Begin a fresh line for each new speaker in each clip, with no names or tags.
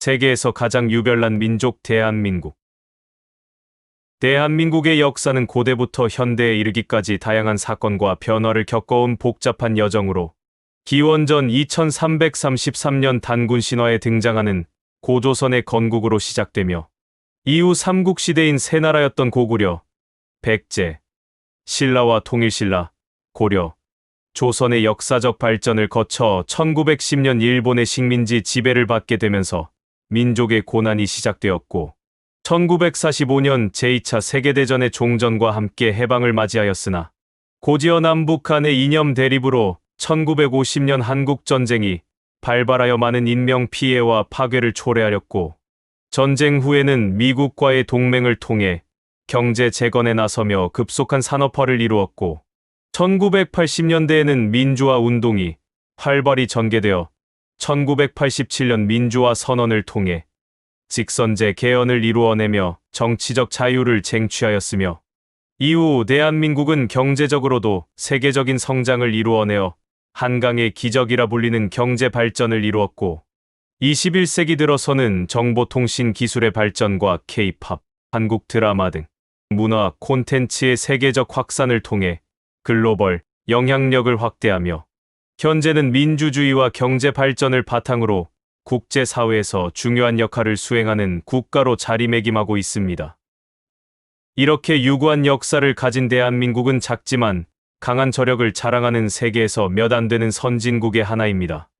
세계에서 가장 유별난 민족 대한민국. 대한민국의 역사는 고대부터 현대에 이르기까지 다양한 사건과 변화를 겪어온 복잡한 여정으로 기원전 2333년 단군 신화에 등장하는 고조선의 건국으로 시작되며 이후 삼국시대인 세 나라였던 고구려, 백제, 신라와 통일신라, 고려, 조선의 역사적 발전을 거쳐 1910년 일본의 식민지 지배를 받게 되면서 민족의 고난이 시작되었고 1945년 제2차 세계대전의 종전과 함께 해방을 맞이하였으나 고지어 남북 간의 이념 대립으로 1950년 한국전쟁이 발발하여 많은 인명피해와 파괴를 초래하였고 전쟁 후에는 미국과의 동맹을 통해 경제 재건에 나서며 급속한 산업화를 이루었고 1980년대에는 민주화 운동이 활발히 전개되어 1987년 민주화 선언을 통해 직선제 개헌을 이루어내며 정치적 자유를 쟁취하였으며 이후 대한민국은 경제적으로도 세계적인 성장을 이루어내어 한강의 기적이라 불리는 경제 발전을 이루었고 21세기 들어서는 정보통신 기술의 발전과 K-팝, 한국 드라마 등 문화 콘텐츠의 세계적 확산을 통해 글로벌 영향력을 확대하며 현재는 민주주의와 경제 발전을 바탕으로 국제사회에서 중요한 역할을 수행하는 국가로 자리매김하고 있습니다. 이렇게 유구한 역사를 가진 대한민국은 작지만 강한 저력을 자랑하는 세계에서 몇 안 되는 선진국의 하나입니다.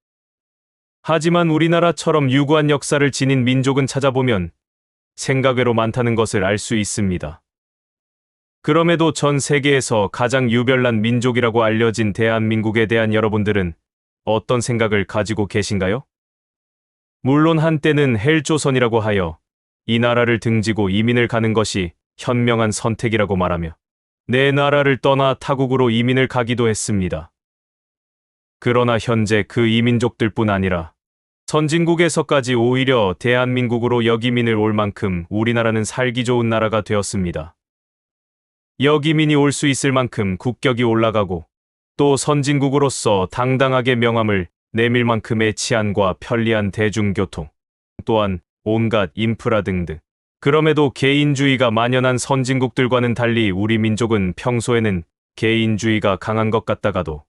하지만 우리나라처럼 유구한 역사를 지닌 민족은 찾아보면 생각외로 많다는 것을 알 수 있습니다. 그럼에도 전 세계에서 가장 유별난 민족이라고 알려진 대한민국에 대한 여러분들은 어떤 생각을 가지고 계신가요? 물론 한때는 헬조선이라고 하여 이 나라를 등지고 이민을 가는 것이 현명한 선택이라고 말하며 내 나라를 떠나 타국으로 이민을 가기도 했습니다. 그러나 현재 그 이민족들뿐 아니라 선진국에서까지 오히려 대한민국으로 역이민을 올 만큼 우리나라는 살기 좋은 나라가 되었습니다. 역이민이 올 수 있을 만큼 국격이 올라가고 또 선진국으로서 당당하게 명함을 내밀 만큼의 치안과 편리한 대중교통, 또한 온갖 인프라 등등. 그럼에도 개인주의가 만연한 선진국들과는 달리 우리 민족은 평소에는 개인주의가 강한 것 같다가도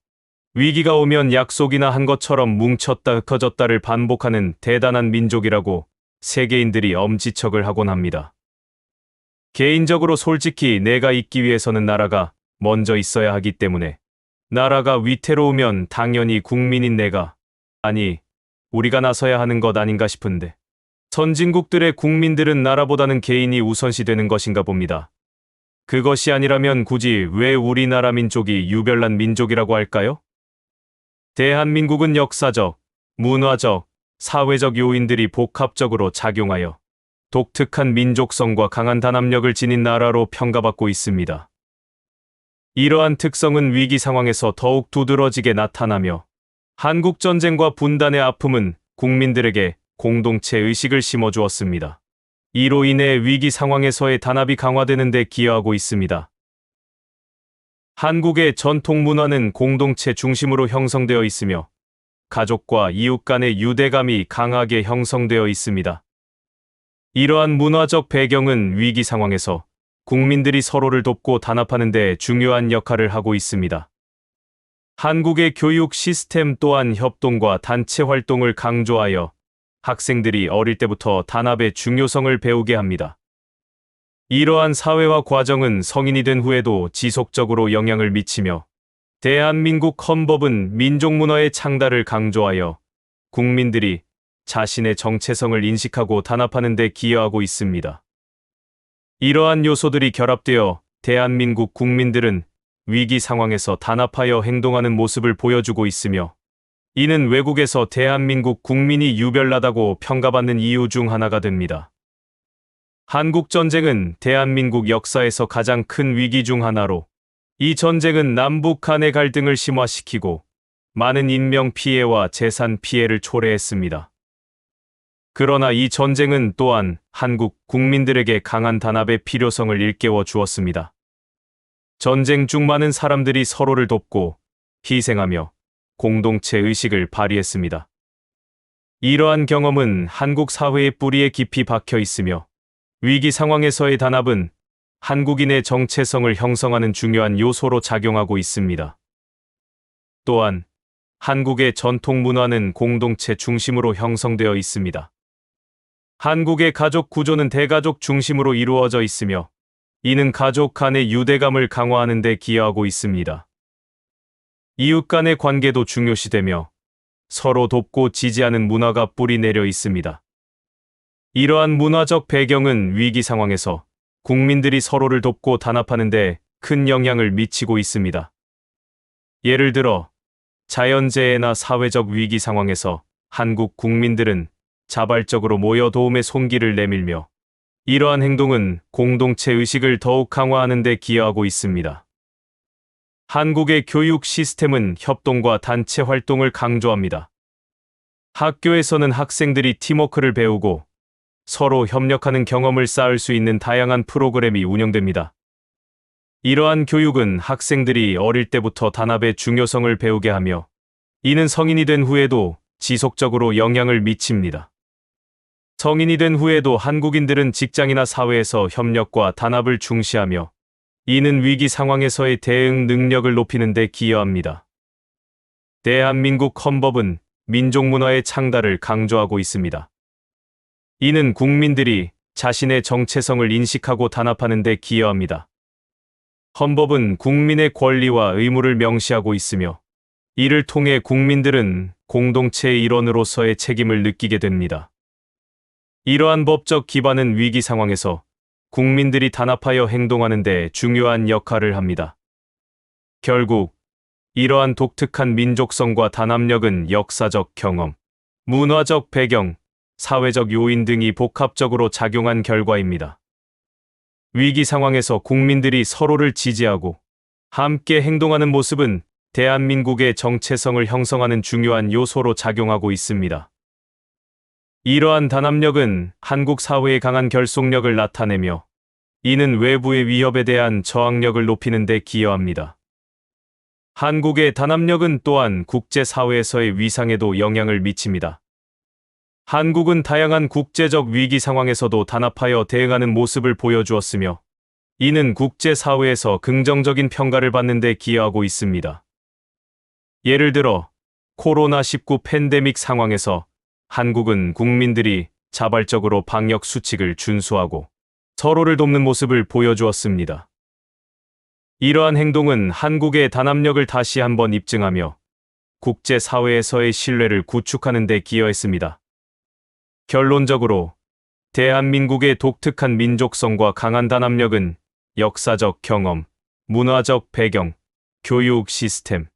위기가 오면 약속이나 한 것처럼 뭉쳤다 흩어졌다를 반복하는 대단한 민족이라고 세계인들이 엄지척을 하곤 합니다. 개인적으로 솔직히 내가 있기 위해서는 나라가 먼저 있어야 하기 때문에 나라가 위태로우면 당연히 국민인 내가, 아니, 우리가 나서야 하는 것 아닌가 싶은데 선진국들의 국민들은 나라보다는 개인이 우선시되는 것인가 봅니다. 그것이 아니라면 굳이 왜 우리나라 민족이 유별난 민족이라고 할까요? 대한민국은 역사적, 문화적, 사회적 요인들이 복합적으로 작용하여 독특한 민족성과 강한 단합력을 지닌 나라로 평가받고 있습니다. 이러한 특성은 위기 상황에서 더욱 두드러지게 나타나며 한국전쟁과 분단의 아픔은 국민들에게 공동체 의식을 심어주었습니다. 이로 인해 위기 상황에서의 단합이 강화되는 데 기여하고 있습니다. 한국의 전통 문화는 공동체 중심으로 형성되어 있으며 가족과 이웃 간의 유대감이 강하게 형성되어 있습니다. 이러한 문화적 배경은 위기 상황에서 국민들이 서로를 돕고 단합하는 데 중요한 역할을 하고 있습니다. 한국의 교육 시스템 또한 협동과 단체 활동을 강조하여 학생들이 어릴 때부터 단합의 중요성을 배우게 합니다. 이러한 사회화 과정은 성인이 된 후에도 지속적으로 영향을 미치며 대한민국 헌법은 민족문화의 창달을 강조하여 국민들이 자신의 정체성을 인식하고 단합하는 데 기여하고 있습니다. 이러한 요소들이 결합되어 대한민국 국민들은 위기 상황에서 단합하여 행동하는 모습을 보여주고 있으며 이는 외국에서 대한민국 국민이 유별나다고 평가받는 이유 중 하나가 됩니다. 한국전쟁은 대한민국 역사에서 가장 큰 위기 중 하나로 이 전쟁은 남북 간의 갈등을 심화시키고 많은 인명 피해와 재산 피해를 초래했습니다. 그러나 이 전쟁은 또한 한국 국민들에게 강한 단합의 필요성을 일깨워 주었습니다. 전쟁 중 많은 사람들이 서로를 돕고 희생하며 공동체 의식을 발휘했습니다. 이러한 경험은 한국 사회의 뿌리에 깊이 박혀 있으며 위기 상황에서의 단합은 한국인의 정체성을 형성하는 중요한 요소로 작용하고 있습니다. 또한 한국의 전통 문화는 공동체 중심으로 형성되어 있습니다. 한국의 가족 구조는 대가족 중심으로 이루어져 있으며 이는 가족 간의 유대감을 강화하는 데 기여하고 있습니다. 이웃 간의 관계도 중요시되며 서로 돕고 지지하는 문화가 뿌리 내려 있습니다. 이러한 문화적 배경은 위기 상황에서 국민들이 서로를 돕고 단합하는 데 큰 영향을 미치고 있습니다. 예를 들어 자연재해나 사회적 위기 상황에서 한국 국민들은 자발적으로 모여 도움의 손길을 내밀며 이러한 행동은 공동체 의식을 더욱 강화하는 데 기여하고 있습니다. 한국의 교육 시스템은 협동과 단체 활동을 강조합니다. 학교에서는 학생들이 팀워크를 배우고 서로 협력하는 경험을 쌓을 수 있는 다양한 프로그램이 운영됩니다. 이러한 교육은 학생들이 어릴 때부터 단합의 중요성을 배우게 하며 이는 성인이 된 후에도 지속적으로 영향을 미칩니다. 성인이 된 후에도 한국인들은 직장이나 사회에서 협력과 단합을 중시하며 이는 위기 상황에서의 대응 능력을 높이는 데 기여합니다. 대한민국 헌법은 민족 문화의 창달을 강조하고 있습니다. 이는 국민들이 자신의 정체성을 인식하고 단합하는 데 기여합니다. 헌법은 국민의 권리와 의무를 명시하고 있으며 이를 통해 국민들은 공동체의 일원으로서의 책임을 느끼게 됩니다. 이러한 법적 기반은 위기 상황에서 국민들이 단합하여 행동하는 데 중요한 역할을 합니다. 결국 이러한 독특한 민족성과 단합력은 역사적 경험, 문화적 배경, 사회적 요인 등이 복합적으로 작용한 결과입니다. 위기 상황에서 국민들이 서로를 지지하고 함께 행동하는 모습은 대한민국의 정체성을 형성하는 중요한 요소로 작용하고 있습니다. 이러한 단합력은 한국 사회의 강한 결속력을 나타내며 이는 외부의 위협에 대한 저항력을 높이는 데 기여합니다. 한국의 단합력은 또한 국제사회에서의 위상에도 영향을 미칩니다. 한국은 다양한 국제적 위기 상황에서도 단합하여 대응하는 모습을 보여주었으며 이는 국제사회에서 긍정적인 평가를 받는 데 기여하고 있습니다. 예를 들어 코로나19 팬데믹 상황에서 한국은 국민들이 자발적으로 방역 수칙을 준수하고 서로를 돕는 모습을 보여주었습니다. 이러한 행동은 한국의 단합력을 다시 한번 입증하며 국제사회에서의 신뢰를 구축하는 데 기여했습니다. 결론적으로 대한민국의 독특한 민족성과 강한 단합력은 역사적 경험, 문화적 배경, 교육 시스템,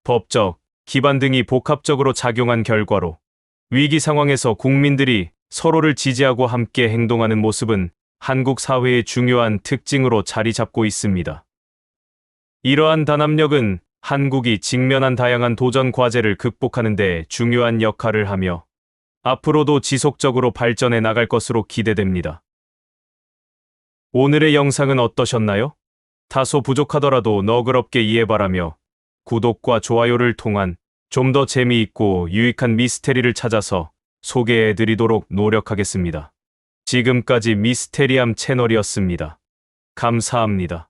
법적 기반 등이 복합적으로 작용한 결과로 위기 상황에서 국민들이 서로를 지지하고 함께 행동하는 모습은 한국 사회의 중요한 특징으로 자리 잡고 있습니다. 이러한 단합력은 한국이 직면한 다양한 도전 과제를 극복하는 데 중요한 역할을 하며 앞으로도 지속적으로 발전해 나갈 것으로 기대됩니다. 오늘의 영상은 어떠셨나요? 다소 부족하더라도 너그럽게 이해 바라며 구독과 좋아요를 통한 좀 더 재미있고 유익한 미스테리를 찾아서 소개해 드리도록 노력하겠습니다. 지금까지 미스테리함 채널이었습니다. 감사합니다.